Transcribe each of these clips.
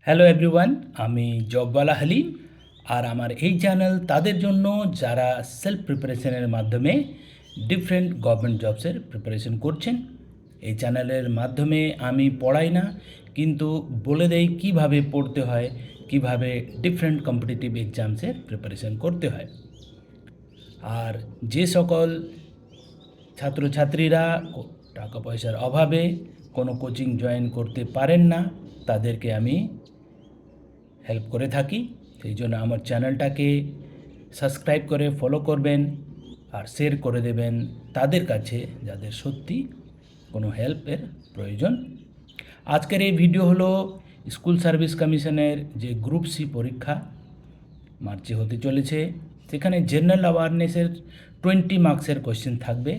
Hello everyone, আমি জবওয়ালা হালিম। আর আমার এই চ্যানেল তাদের জন্য যারা সেলফ প্রিপারেশনের মাধ্যমে ডিফারেন্ট গভর্নমেন্ট জবসের প্রিপারেশন করছেন। এই চ্যানেলের মাধ্যমে আমি পড়াই না, কিন্তু বলে দেই কিভাবে পড়তে হয়, কিভাবে ডিফারেন্ট কম্পিটিটিভ এক্সামসের প্রিপারেশন করতে হয়। আর যে সকল ছাত্রছাত্রীরা টাকা পয়সার অভাবে কোনো কোচিং জয়েন করতে পারেন না, তাদেরকে আমি হেল্প করে থাকি। সেই জন্য আমার চ্যানেলটাকে সাবস্ক্রাইব করে ফলো করবেন আর শেয়ার করে দেবেন তাদের কাছে যাদের সত্যি কোনো হেল্পের প্রয়োজন। আজকের এই ভিডিও হলো স্কুল সার্ভিস কমিশনের যে গ্রুপ সি পরীক্ষা মার্চে হতে চলেছে, সেখানে জেনারেল অ্যাওয়ারনেসের 20 মার্কসের কোয়েশ্চেন থাকবে।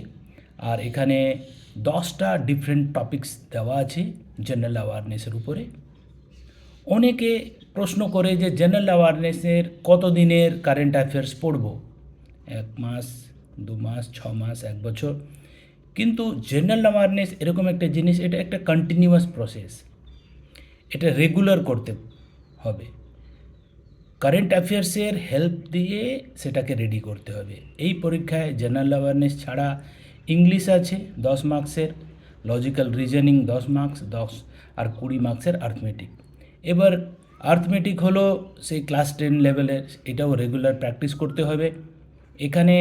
আর এখানে 10টা ডিফারেন্ট টপিকস দেওয়া আছে জেনারেল অ্যাওয়ারনেসের উপরে। অনেকে প্রশ্ন করে যে জেনারেল অ্যাওয়ারনেসের কত দিনের কারেন্ট অ্যাফেয়ার্স পড়ব, 1 মাস, 2 মাস, 6 মাস, 1 বছর। কিন্তু জেনারেল অ্যাওয়ারনেস এরকম একটা জিনিস, এটা একটা কন্টিনিউয়াস প্রসেস, এটা রেগুলার করতে হবে। কারেন্ট অ্যাফেয়ার্সের হেল্প দিয়ে সেটাকে রেডি করতে হবে। এই পরীক্ষায় জেনারেল অ্যাওয়ারনেস ছাড়া ইংলিশ আছে 10 মার্কসের, লজিক্যাল রিজনিং 10 মার্কস, 10 আর 20 মার্কসের আর্থমেটিক। এবার আর্থমেটিক হলো সেই ক্লাস 10 লেভেলের, এটাও রেগুলার প্র্যাকটিস করতে হবে। এখানে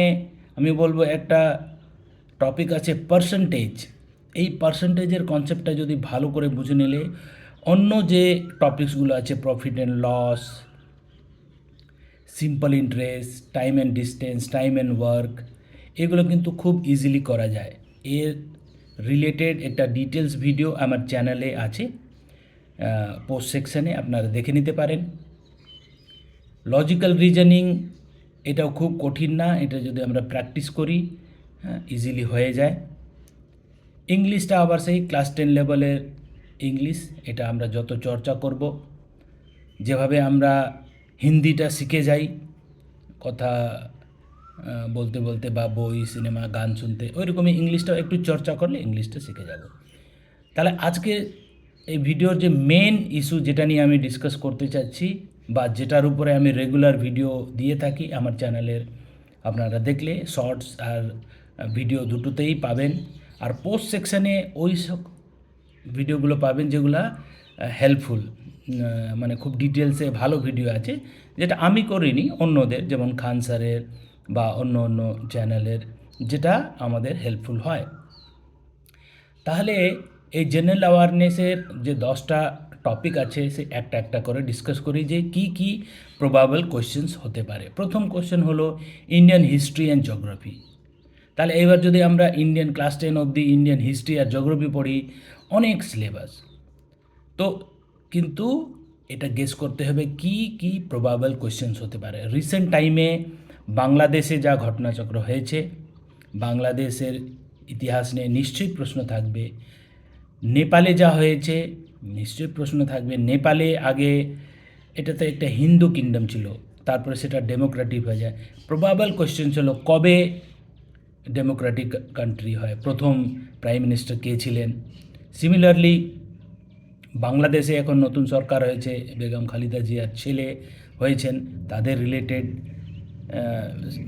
আমি বলবো একটা টপিক আছে পার্সেন্টেজ। এই পার্সেন্টেজের কনসেপ্টটা যদি ভালো করে বুঝে নিলে অন্য যে টপিকসগুলো আছে, profit and loss, simple interest, time and distance, time and work, এগুলো কিন্তু খুব ইজিলি করা যায়। এর রিলেটেড একটা ডিটেলস ভিডিও আমার চ্যানেলে আছে, পোস্ট সেকশানে আপনারা দেখে নিতে পারেন। লজিক্যাল রিজনিং এটাও খুব কঠিন না, এটা যদি আমরা প্র্যাকটিস করি ইজিলি হয়ে যায়। ইংলিশটা আবার সেই ক্লাস 10 লেভেলের ইংলিশ, এটা আমরা যত চর্চা করব, যেভাবে আমরা হিন্দিটা শিখে যাই কথা বলতে বলতে বা বই, সিনেমা, গান শুনতে, ওইরকমই ইংলিশটাও একটু চর্চা করলে ইংলিশটা শিখে যাব। তাহলে আজকে এই ভিডিওর যে মেন ইস্যু, যেটা নিয়ে আমি ডিসকাস করতে চাচ্ছি বা যেটার উপরে আমি রেগুলার ভিডিও দিয়ে থাকি আমার চ্যানেলের, আপনারা দেখলে শর্টস আর ভিডিও দুটোতেই পাবেন। আর পোস্ট সেকশানে ওই সব ভিডিওগুলো পাবেন যেগুলো হেল্পফুল, মানে খুব ডিটেলসে ভালো ভিডিও আছে, যেটা আমি করিনি, অন্যদের যেমন খান স্যারের বা অন্য অন্য চ্যানেলের, যেটা আমাদের হেল্পফুল হয়। তাহলে এই জেনারেল অ্যাওয়ারনেসের যে 10টা টপিক আছে, সে একটা একটা করে ডিসকাস করি যে কি কি প্রবাবল কোয়েশ্চেন্স হতে পারে। প্রথম কোয়েশ্চেন হলো ইন্ডিয়ান হিস্ট্রি অ্যান্ড জিওগ্রাফি। তাহলে এবার যদি আমরা ইন্ডিয়ান ক্লাস 10 অবধি ইন্ডিয়ান হিস্ট্রি আর জিওগ্রাফি পড়ি, অনেক সিলেবাস তো, কিন্তু এটা গেস করতে হবে কি কি প্রবাবল কোয়েশ্চেন্স হতে পারে। রিসেন্ট টাইমে বাংলাদেশে যা ঘটনাচক্র হয়েছে, বাংলাদেশের ইতিহাস নিয়ে নিশ্চয়ই প্রশ্ন থাকবে। নেপালে যা হয়েছে নিশ্চয়ই প্রশ্ন থাকবে। নেপালে আগে এটাতে একটা হিন্দু কিংডম ছিল, তারপরে সেটা ডেমোক্রেটিক হয়ে যায়। প্রবাবল কোয়েশ্চেন ছিল কবে ডেমোক্রেটিক কান্ট্রি হয়, প্রথম প্রাইম মিনিস্টার কে ছিলেন। সিমিলারলি বাংলাদেশে এখন নতুন সরকার হয়েছে, বেগম খালেদা জিয়ার ছেলে হয়েছেন, তাদের রিলেটেড,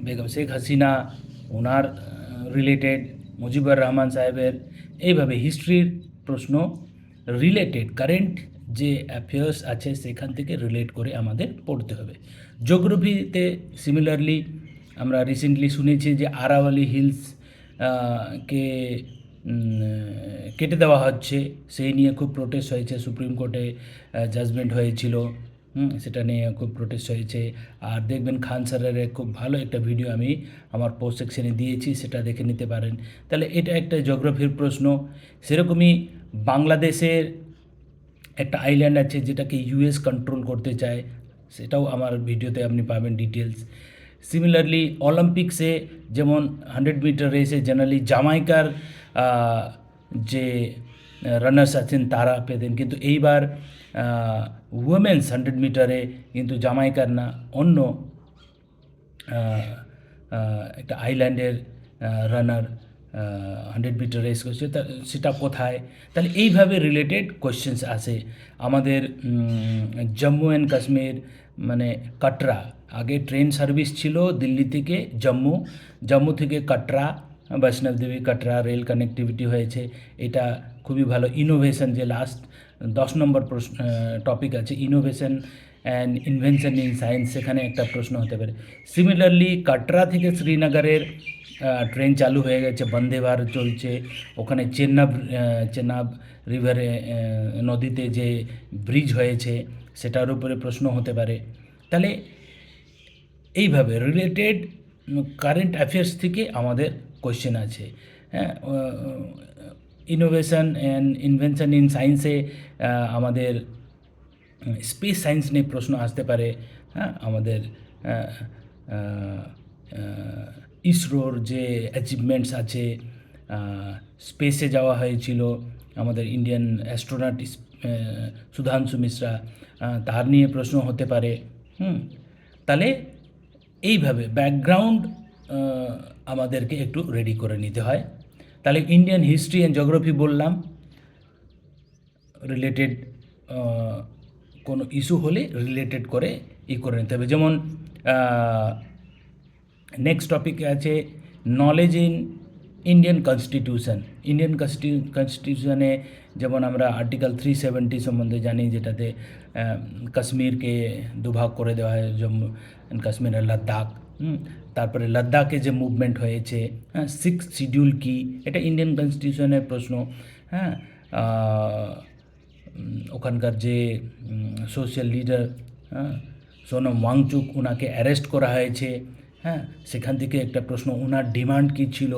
বেগম শেখ হাসিনা ওনার রিলেটেড, মুজিবুর রহমান সাহেবের, এইভাবে হিস্ট্রির প্রশ্ন রিলেটেড কারেন্ট যে অ্যাফেয়ার্স আছে সেখান থেকে রিলেট করে আমাদের পড়তে হবে। জিওগ্রাফিতে সিমিলারলি আমরা রিসেন্টলি শুনেছি যে আরাওয়ালি হিলস কে কেটে দেওয়া হচ্ছে, সেই নিয়ে খুব প্রোটেস্ট হয়েছে, সুপ্রিম কোর্টে জাজমেন্ট হয়েছিল, সেটা নিয়ে খুব প্রোটেস্ট হয়েছে। আর দেখবেন খান স্যারের খুব ভালো একটা ভিডিও আমি আমার পোস্ট সেকশনে দিয়েছি, সেটা দেখে নিতে পারেন। তাহলে এটা একটা জিওগ্রাফির প্রশ্ন। সেরকমই বাংলাদেশের একটা আইল্যান্ড আছে যেটাকে ইউএস কন্ট্রোল করতে চায়, সেটাও আমার ভিডিওতে আপনি পাবেন ডিটেলস। সিমিলারলি অলিম্পিক্সে যেমন 100 মিটার রেসে জেনারেলি জামাইকার যে রানার্স আছেন তারা পেতেন, কিন্তু এইবার উইমেন্স 100 মিটারে কিন্তু জামাইকার না, অন্য একটা আইল্যান্ডের রানার 100 মিটার রেস করছে, সেটা কোথায়? তাহলে এইভাবে রিলেটেড কোয়েশ্চেন্স আসে। আমাদের জম্মু অ্যান্ড কাশ্মীর মানে কাটরা, আগে ট্রেন সার্ভিস ছিল দিল্লি থেকে জম্মু, জম্মু থেকে কাটরা, বৈষ্ণব দেবী কাটরা রেল কানেক্টিভিটি হয়েছে। এটা খুবই ভালো ইনোভেশন, যে লাস্ট 10 নম্বর প্রশ্ন টপিক আছে innovation and invention in science, সেখানে একটা প্রশ্ন হতে পারে। সিমিলারলি কাটরা থেকে শ্রীনগরের ট্রেন চালু হয়ে গেছে, বন্দে ভারত চলছে। ওখানে চেনাব রিভারে নদীতে যে ব্রিজ হয়েছে সেটার উপরে প্রশ্ন হতে পারে। তাহলে এইভাবে রিলেটেড কারেন্ট অ্যাফেয়ার্স থেকে আমাদের কোয়েশ্চেন আছে। হ্যাঁ, ইনোভেশন অ্যান্ড ইনভেনশন ইন সায়েন্সে আমাদের স্পেস সায়েন্স নিয়ে প্রশ্ন আসতে পারে। হ্যাঁ, আমাদের ইসরোর যে অ্যাচিভমেন্টস আছে, স্পেসে যাওয়া হয়েছিল আমাদের ইন্ডিয়ান অ্যাস্ট্রোনট সুধাংশু মিশ্রা, তার নিয়ে প্রশ্ন হতে পারে। তাহলে এইভাবে ব্যাকগ্রাউন্ড আমাদেরকে একটু রেডি করে নিতে হয়। তাহলে ইন্ডিয়ান হিস্ট্রি অ্যান্ড জিওগ্রাফি বললাম, রিলেটেড কোনো ইস্যু হলে রিলেটেড করে করে নিতে হবে। যেমন নেক্সট টপিকে আছে knowledge in Indian constitution. Indian কনস্টিটিউশনে যেমন আমরা আর্টিকেল 370 সম্বন্ধে জানি, যেটাতে কাশ্মীরকে দুভাগ করে দেওয়া হয়, জম্মু অ্যান্ড কাশ্মীর আর লাদাখ। তারপরে লাদাখে যে মুভমেন্ট হয়েছে, হ্যাঁ, 6th শিডিউল কি, এটা ইন্ডিয়ান কনস্টিটিউশনের প্রশ্ন। হ্যাঁ, ওখানকার যে সোশ্যাল লিডার, হ্যাঁ, সোনম ওয়াংচুক, ওনাকে অ্যারেস্ট করা হয়েছে। হ্যাঁ, সেখান থেকে একটা প্রশ্ন, ওনার ডিমান্ড কী ছিল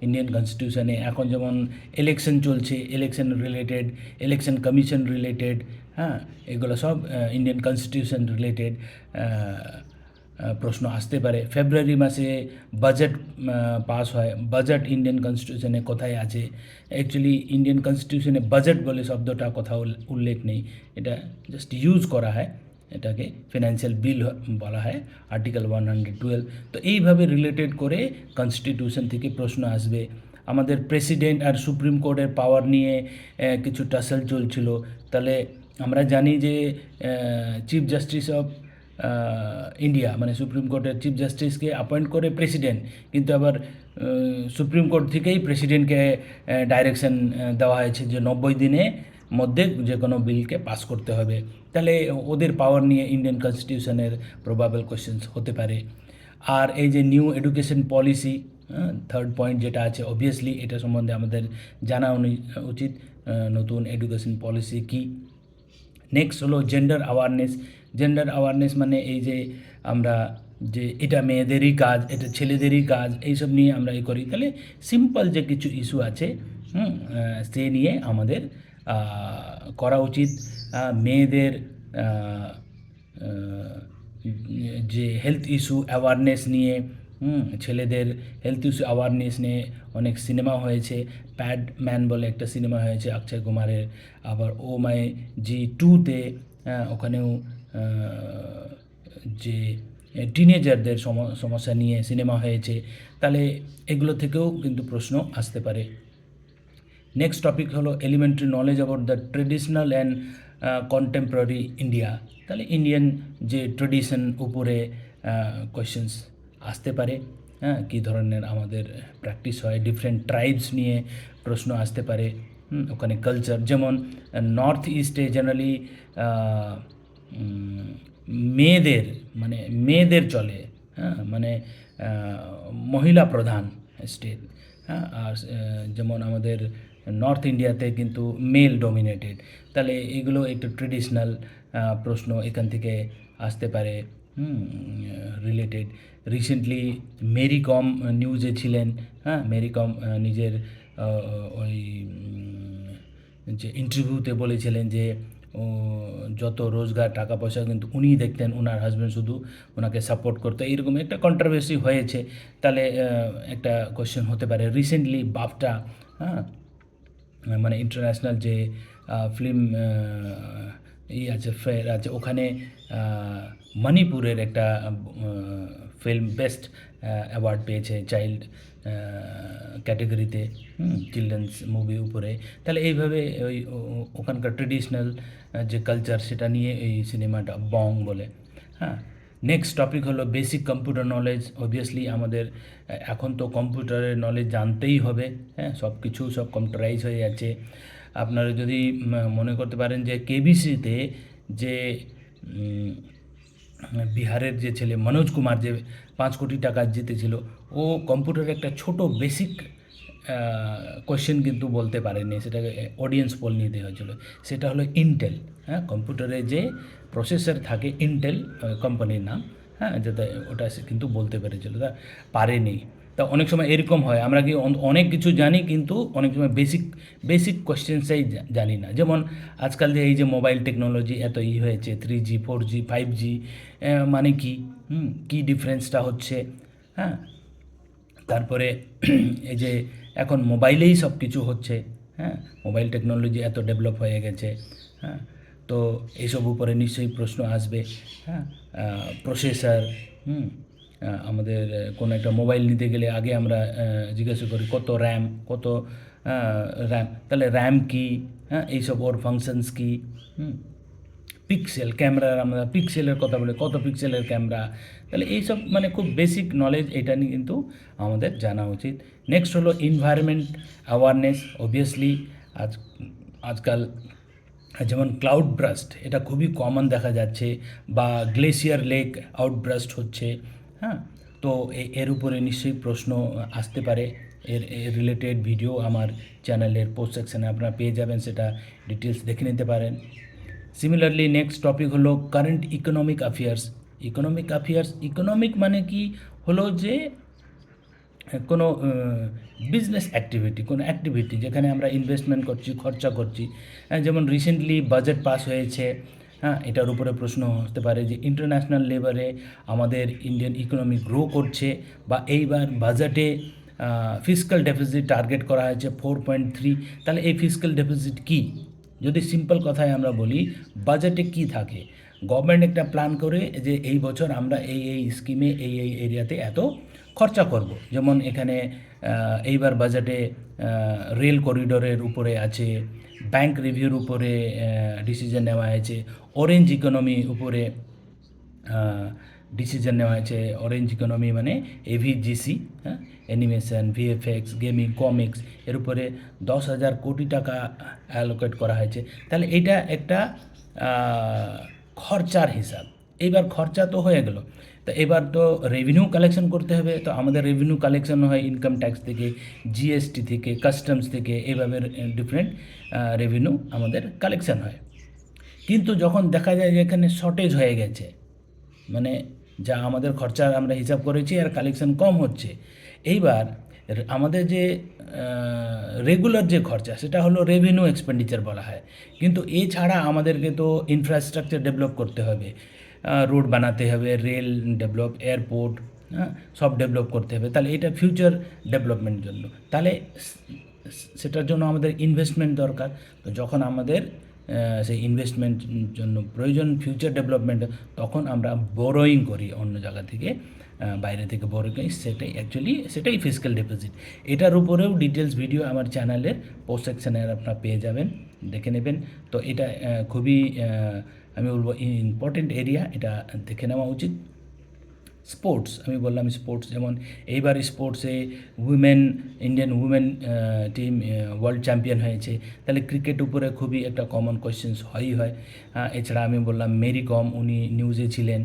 ইন্ডিয়ান কনস্টিটিউশনে। এখন যেমন ইলেকশন চলছে, election related, election commission related, হ্যাঁ, এগুলো সব ইন্ডিয়ান কনস্টিটিউশন রিলেটেড প্রশ্ন আসতে পারে। ফেব্রুয়ারি মাসে বাজেট পাস হয়, বাজেট ইন্ডিয়ান কনস্টিটিউশনে কোথায় আছে? অ্যাকচুয়ালি ইন্ডিয়ান কনস্টিটিউশনে বাজেট বলে শব্দটা কোথাও উল্লেখ নেই, এটা জাস্ট ইউজ করা হয়, এটাকে ফিনান্সিয়াল বিল বলা হয়, আর্টিকেল 112। তো এইভাবে রিলেটেড করে কনস্টিটিউশন থেকে প্রশ্ন আসবে। আমাদের প্রেসিডেন্ট আর সুপ্রিম কোর্টের পাওয়ার নিয়ে কিছু টাসেল চলছিল। তাহলে আমরা জানি যে চিফ জাস্টিস অফ ইন্ডিয়া মানে সুপ্রিম কোর্টের চিফ জাস্টিসকে অ্যাপয়েন্ট করে প্রেসিডেন্ট, কিন্তু আবার সুপ্রিম কোর্ট থেকেই প্রেসিডেন্টকে ডাইরেকশন দেওয়া হয়েছে যে 90 দিনের মধ্যে যে কোনো বিলকে পাস করতে হবে। তাহলে ওদের পাওয়ার নিয়ে ইন্ডিয়ান কনস্টিটিউশনের প্রবাবল কোয়েশ্চেন্স হতে পারে। আর এই যে new education policy, third point যেটা আছে, অবভিয়াসলি এটা সম্বন্ধে আমাদের জানা উচিত, নতুন এডুকেশন পলিসি কী। নেক্সট হলো জেন্ডার অ্যাওয়ারনেস। জেন্ডার অ্যাওয়ারনেস মানে এই যে আমরা যে এটা মেয়েদেরই কাজ, এটা ছেলেদেরই কাজ, এইসব নিয়ে আমরা করি। তাহলে সিম্পল যে কিছু ইস্যু আছে সে নিয়ে আমাদের করা উচিত। মেয়েদের যে হেলথ ইস্যু অ্যাওয়ারনেস নিয়ে, ছেলেদের হেলথ ইস্যু অ্যাওয়ারনেস নিয়ে অনেক সিনেমা হয়েছে। প্যাড ম্যান বলে একটা সিনেমা হয়েছে অক্ষয় কুমারের, আবার ও মাই জি 2তে ওখানেও যে টিনেজারদের সমস্যা নিয়ে সিনেমা হয়েছে। তাহলে এগুলো থেকেও কিন্তু প্রশ্ন আসতে পারে। নেক্সট টপিক হলো elementary knowledge about the traditional and contemporary India. তাহলে ইন্ডিয়ান যে ট্রেডিশন উপরে কোয়েশ্চেন্স আসতে পারে। হ্যাঁ, কী ধরনের আমাদের প্র্যাকটিস হয়, ডিফারেন্ট ট্রাইবস নিয়ে প্রশ্ন আসতে পারে। ওখানে কালচার, যেমন নর্থ ইস্টে জেনারেলি মেয়েদের চলে, হ্যাঁ, মানে মহিলা প্রধান স্টেট। হ্যাঁ, আর যেমন আমাদের নর্থ ইন্ডিয়াতে কিন্তু মেল ডমিনেটেড। তাহলে এগুলো একটু ট্রেডিশনাল প্রশ্ন এখান থেকে আসতে পারে রিলেটেড। রিসেন্টলি মেরি কম নিউজে ছিলেন। হ্যাঁ, মেরি কম নিজের ওই যে ইন্টারভিউতে বলেছিলেন যে যত রোজগার টাকা পয়সা কিন্তু উনিই দেখতেন, ওনার হাজব্যান্ড শুধু ওনাকে সাপোর্ট করতো, এইরকম একটা কন্ট্রোভার্সি হয়েছে। তাহলে একটা কোয়েশ্চেন হতে পারে। রিসেন্টলি বাফটা, হ্যাঁ, মানে ইন্টারন্যাশনাল যে ফিল্ম আছে ফেয়ার আছে, ওখানে মণিপুরের একটা ফিল্ম বেস্ট অ্যাওয়ার্ড পেয়েছে চাইল্ড ক্যাটেগরিতে, চিলড্রেন্স মুভি উপরে। তাহলে এইভাবে ওই ওখানকার ট্রেডিশনাল যে কালচার সেটা নিয়ে এই সিনেমাটা বং বলে। হ্যাঁ, নেক্সট টপিক হলো বেসিক কম্পিউটার নলেজ। অবভিয়াসলি আমাদের এখন তো কম্পিউটারের নলেজ জানতেই হবে। হ্যাঁ, সব কিছু সব কম্পিউটারাইজ হয়ে যাচ্ছে। আপনারা যদি মনে করতে পারেন যে কেবিসিতে যে বিহারের যে ছেলে মনোজ কুমার যে 5 কোটি টাকা জিতেছিল, ও কম্পিউটারে একটা ছোট বেসিক কোয়েশ্চেন কিন্তু বলতে পারেনি, সেটাকে অডিয়েন্স পোল নিতে হয়েছিল। সেটা হলো ইন্টেল। হ্যাঁ, কম্পিউটারে যে প্রসেসর থাকে ইন্টেল কোম্পানির নাম, হ্যাঁ, যাতে ওটা সে কিন্তু বলতে পেরেছিল, তা পারেনি। তা অনেক সময় এরকম হয়, আমরা কি অনেক কিছু জানি কিন্তু অনেক সময় বেসিক কোয়েশ্চেন্সটাই জানি না। যেমন আজকাল যে এই যে মোবাইল টেকনোলজি এত হয়েছে, 3G 4G 5G মানে কি, কী ডিফারেন্সটা হচ্ছে। হ্যাঁ, তারপরে এই যে এখন মোবাইলেই সব কিছু হচ্ছে। হ্যাঁ, মোবাইল টেকনোলজি এত ডেভেলপ হয়ে গেছে। হ্যাঁ, তো এইসব উপরে নিশ্চয়ই প্রশ্ন আসবে। হ্যাঁ, প্রসেসর, আমাদের কোনো একটা মোবাইল নিতে গেলে আগে আমরা জিজ্ঞাসা করি কত র্যাম, কত র্যাম, তাহলে র্যাম কী, হ্যাঁ, এইসব ওর ফাংশনস কী। পিক্সেল ক্যামেরার আমরা পিক্সেলের কথা বলি, কত পিক্সেলের ক্যামেরা। তাহলে এইসব মানে খুব বেসিক নলেজ, এটা নিয়ে কিন্তু আমাদের জানা উচিত। নেক্সট হলো এনভায়রনমেন্ট অ্যাওয়ারনেস। অবভিয়াসলি আজকাল যেমন ক্লাউড ব্রাস্ট, এটা খুবই কমন দেখা যাচ্ছে, বা গ্লেসিয়ার লেক আউটব্রাস্ট হচ্ছে। হ্যাঁ, তো এর উপরে নিশ্চয়ই প্রশ্ন আসতে পারে। এর রিলেটেড ভিডিও আমার চ্যানেলের পোস্ট সেকশানে আপনারা পেয়ে যাবেন, সেটা ডিটেলস দেখে নিতে পারেন। সিমিলারলি নেক্সট টপিক হলো কারেন্ট ইকোনমিক অ্যাফেয়ার্স। ইকোনমিক মানে কি হলো যে কোনো বিজনেস অ্যাক্টিভিটি, কোনো অ্যাক্টিভিটি যেখানে আমরা ইনভেস্টমেন্ট করছি, খরচা করছি। যেমন রিসেন্টলি বাজেট পাস হয়েছে। হ্যাঁ, এটার উপরে প্রশ্ন হতে পারে যে ইন্টারন্যাশনাল লেভেলে আমাদের ইন্ডিয়ান ইকোনমি গ্রো করছে, বা এইবার বাজেটে ফিসক্যাল ডেফিসিট টার্গেট করা হয়েছে 4.3। তাহলে এই ফিসক্যাল ডেফিসিট কী? যদি সিম্পল কথায় আমরা বলি, বাজেটে কি থাকে, গভর্নমেন্ট একটা প্ল্যান করে যে এই বছর আমরা এই স্কিমে এই এরিয়াতে এত খরচা করব। যেমন এখানে এইবার বাজেটে রেল করিডোরের উপরে আছে, ব্যাংক রিভিউর উপরে ডিসিশন নেওয়া হয়েছে, অরেঞ্জ ইকোনমি উপরে ডিসিশন নেওয়া হয়েছে। অরেঞ্জ ইকোনমি মানে এভিজিসি, হ্যাঁ, অ্যানিমেশন, ভিএফএক্স, গেমিং, কমিক্স, এর উপরে 10,000 কোটি টাকা অ্যালোকেট করা হয়েছে। তাহলে এটা একটা খরচার হিসাব। এইবার খরচা তো হয়ে গেল, তো এবার তো রেভিনিউ কালেকশন করতে হবে। তো আমাদের রেভিনিউ কালেকশন হয় ইনকাম ট্যাক্স থেকে, জিএসটি থেকে, কাস্টমস থেকে, এইভাবে ডিফারেন্ট রেভিনিউ আমাদের কালেকশন হয়। কিন্তু যখন দেখা যায় যে এখানে শর্টেজ হয়ে গেছে, মানে যা আমাদের খরচা আমরা হিসাব করেছি আর কালেকশন কম হচ্ছে, এইবার আমাদের যে রেগুলার যে খরচা সেটা হলো রেভিনিউ এক্সপেন্ডিচার বলা হয়। কিন্তু এছাড়া আমাদেরকে তো ইনফ্রাস্ট্রাকচার ডেভেলপ করতে হবে, রোড বানাতে হবে, রেল ডেভেলপ, এয়ারপোর্ট, হ্যাঁ, সব ডেভেলপ করতে হবে। তাহলে এটা ফিউচার ডেভেলপমেন্টের জন্য, তাহলে সেটার জন্য আমাদের ইনভেস্টমেন্ট দরকার। তো যখন আমাদের সেই ইনভেস্টমেন্ট জন্য প্রয়োজন ফিউচার ডেভেলপমেন্ট, তখন আমরা বোরোয়িং করি অন্য জায়গা থেকে, বাইরে থেকে বোরো করি। সেটাই ফিসক্যাল ডিপোজিট। এটার উপরেও ডিটেলস ভিডিও আমার চ্যানেলের পোস্ট সেকশানে আপনারা পেয়ে যাবেন, দেখে নেবেন। তো এটা খুবই আমি বলবো ইম্পর্টেন্ট এরিয়া, এটা দেখে নেওয়া উচিত। স্পোর্টস, আমি বললাম স্পোর্টস, যেমন এইবার স্পোর্টসে Indian women team world champion হয়েছে। তাহলে ক্রিকেট উপরে খুবই একটা কমন কোয়েশ্চেন্স হয়। এছাড়া আমি বললাম মেরি কম, উনি নিউজে ছিলেন।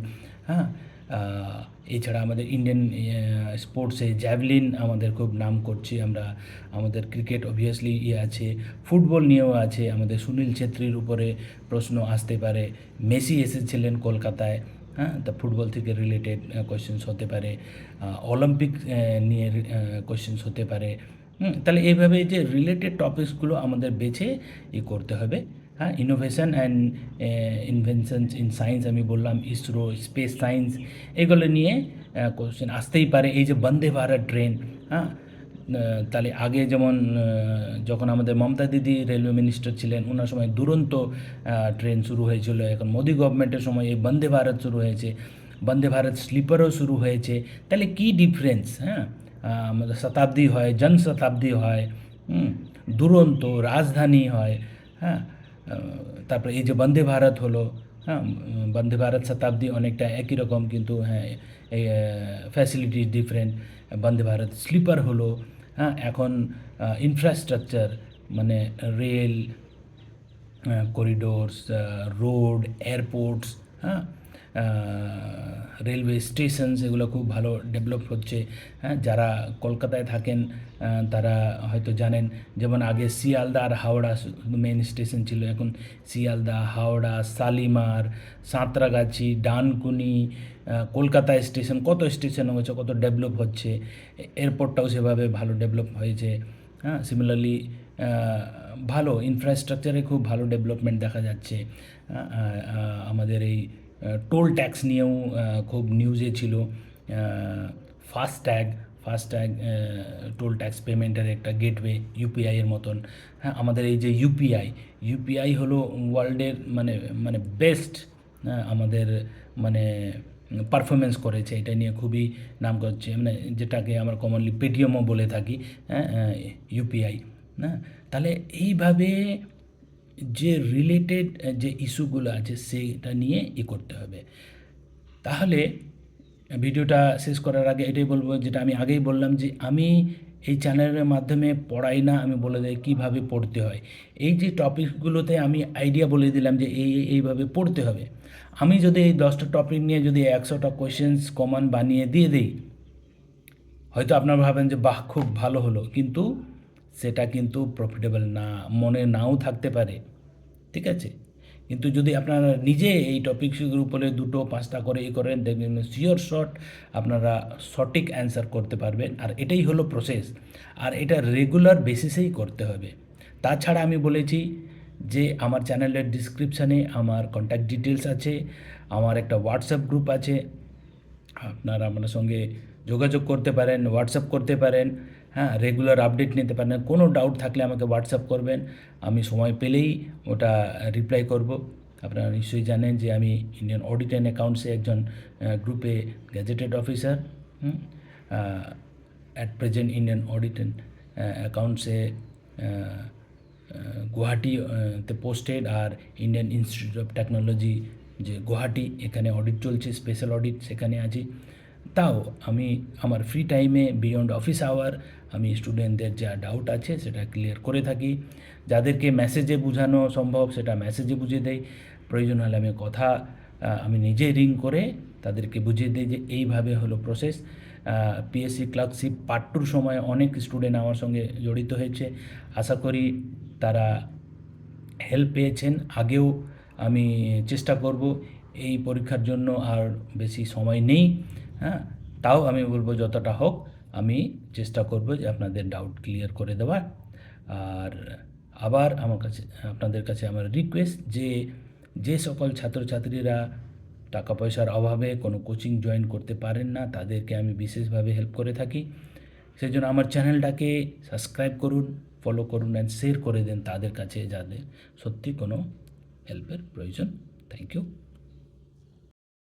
হ্যাঁ, এছাড়া আমাদের ইন্ডিয়ান স্পোর্টসে জ্যাভলিন আমাদের খুব নাম করছি আমরা। আমাদের ক্রিকেট অবভিয়াসলি আছে, ফুটবল নিয়েও আছে, আমাদের সুনীল ছেত্রীর উপরে প্রশ্ন আসতে পারে। মেসি এসেছিলেন কলকাতায়, হ্যাঁ, তা ফুটবল থেকে রিলেটেড কোয়েশ্চেন্স হতে পারে, অলিম্পিক নিয়ে কোয়েশ্চেন্স হতে পারে। তাহলে এইভাবে যে রিলেটেড টপিকসগুলো আমাদের বেছে করতে হবে। হ্যাঁ, innovation and inventions in science, আমি বললাম ইসরো, স্পেস সায়েন্স, এগুলো নিয়ে কোয়েশ্চেন আসতেই পারে। এই যে বন্দে ভারত ট্রেন, হ্যাঁ, তাহলে আগে যেমন যখন আমাদের মমতা দিদি রেলওয়ে মিনিস্টার ছিলেন, ওনার সময় দুরন্ত ট্রেন শুরু হয়েছিল। এখন মোদি গভর্নমেন্টের সময় এই বন্দে ভারত শুরু হয়েছে। বন্দে ভারত স্লিপারও শুরু হয়েছে। তাহলে কী ডিফারেন্স? হ্যাঁ, আমাদের শতাব্দী হয়, জন শতাব্দী হয়, দুরন্ত রাজধানী হয়, হ্যাঁ, তারপরে এই যে বন্দে ভারত হলো, হ্যাঁ, বন্দে ভারত শতাব্দী অনেকটা একই রকম, কিন্তু হ্যাঁ এই facilities different. Vande Bharat sleeper হলো, হ্যাঁ, এখন ইনফ্রাস্ট্রাকচার মানে রেল, করিডোরস, রোড, এয়ারপোর্টস, হ্যাঁ, রেলওয়ে স্টেশনস, এগুলো খুব ভালো ডেভেলপ হচ্ছে। হ্যাঁ, যারা কলকাতায় থাকেন তারা হয়তো জানেন, যেমন আগে শিয়ালদা আর হাওড়া মেন স্টেশন ছিল, এখন শিয়ালদা, হাওড়া, শালিমার, সাঁতরাগাছি, ডানকুনি, কলকাতা স্টেশন, কত স্টেশন হয়েছে, কত ডেভেলপ হচ্ছে। এয়ারপোর্টটাও সেভাবে ভালো ডেভেলপ হয়েছে। হ্যাঁ, সিমিলারলি ভালো ইনফ্রাস্ট্রাকচারে খুব ভালো ডেভেলপমেন্ট দেখা যাচ্ছে। আমাদের এই টোল ট্যাক্স নিয়েও খুব নিউজে ছিল। ফাস্ট্যাগ, ফাস্ট্যাগ টোল ট্যাক্স পেমেন্টের একটা গেটওয়ে, ইউপিআইয়ের মতন। হ্যাঁ, আমাদের এই যে ইউপিআই হলো ওয়ার্ল্ডের মানে মানে বেস্ট, আমাদের মানে পারফরমেন্স করেছে, এটা নিয়ে খুবই নাম করছে, মানে যেটাকে আমরা কমনলি পেটিএমও বলে থাকি, হ্যাঁ, ইউপিআই। হ্যাঁ, তাহলে এইভাবে যে রিলেটেড যে ইস্যুগুলো আছে সেইটা নিয়ে করতে হবে। তাহলে ভিডিওটা শেষ করার আগে এটাই বলবো, যেটা আমি আগেই বললাম, যে আমি এই চ্যানেলের মাধ্যমে পড়াই না, আমি বলে দেই কীভাবে পড়তে হয়। এই যে টপিকগুলোতে আমি আইডিয়া বলে দিলাম যে এইভাবে পড়তে হবে। আমি যদি এই 10টা টপিক নিয়ে যদি 100টা কোয়েশ্চেন্স কমন বানিয়ে দিয়ে দিই, হয়তো আপনারা ভাবেন যে বাহ খুব ভালো হলো, কিন্তু সেটা কিন্তু প্রফিটেবল না, মনে নাও থাকতে পারে, ঠিক আছে? কিন্তু যদি আপনারা নিজে এই টপিকসগুলোর উপরে 2টো 5টা করে করেন, দেখবেন শিওর শট আপনারা সঠিক অ্যান্সার করতে পারবেন। আর এটাই হলো প্রসেস, আর এটা রেগুলার বেসিসেই করতে হবে। তাছাড়া আমি বলেছি যে আমার চ্যানেলের ডিসক্রিপশানে আমার কন্ট্যাক্ট ডিটেলস আছে, আমার একটা হোয়াটসঅ্যাপ গ্রুপ আছে, আপনারা আমার সঙ্গে যোগাযোগ করতে পারেন, হোয়াটসঅ্যাপ করতে পারেন, হ্যাঁ, রেগুলার আপডেট নিতে পারেন। কোনো ডাউট থাকলে আমাকে হোয়াটসঅ্যাপ করবেন, আমি সময় পেলেই ওটা রিপ্লাই করব। আপনারা নিশ্চয়ই জানেন যে আমি ইন্ডিয়ান অডিট অ্যান্ড অ্যাকাউন্টসে একজন গ্রুপে gazetted officer. At present Indian audit and অ্যাকাউন্টসে গুয়াহাটিতে পোস্টেড, আর ইন্ডিয়ান ইনস্টিটিউট অফ টেকনোলজি যে গুয়াহাটি, এখানে অডিট চলছে, স্পেশাল অডিট, সেখানে আছি। তাও আমি আমার ফ্রি টাইমে বিয়ন্ড অফিস আওয়ার আমি স্টুডেন্টদের যা ডাউট আছে সেটা ক্লিয়ার করে থাকি। যাদেরকে মেসেজে বোঝানো সম্ভব সেটা মেসেজে বুঝিয়ে দেই, প্রয়োজন হলে আমি নিজে রিং করে তাদেরকে বুঝিয়ে দিই যে এইভাবে হলো প্রসেস। পিএসসি ক্লার্কশিপ পার্ট 2 সময় অনেক স্টুডেন্ট আমার সঙ্গে জড়িত হয়েছে, আশা করি তারা হেল্প পেয়েছেন। আগেও আমি চেষ্টা করব, এই পরীক্ষার জন্য আর বেশি সময় নেই, হ্যাঁ, তাও আমি বলবো যতটা হোক আমি চেষ্টা করব যে আপনাদের ডাউট ক্লিয়ার করে দেওয়ার। আর আবার আপনাদের কাছে আমার রিকোয়েস্ট, যে সকল ছাত্রছাত্রীরা টাকা পয়সার অভাবে কোনো কোচিং জয়েন করতে পারেন না, তাদেরকে আমি বিশেষভাবে হেল্প করে থাকি। সেই জন্য আমার চ্যানেলটাকে সাবস্ক্রাইব করুন, ফলো করুন অ্যান্ড শেয়ার করে দেন তাদের কাছে যাদের সত্যি কোনো হেল্পের প্রয়োজন। Thank you.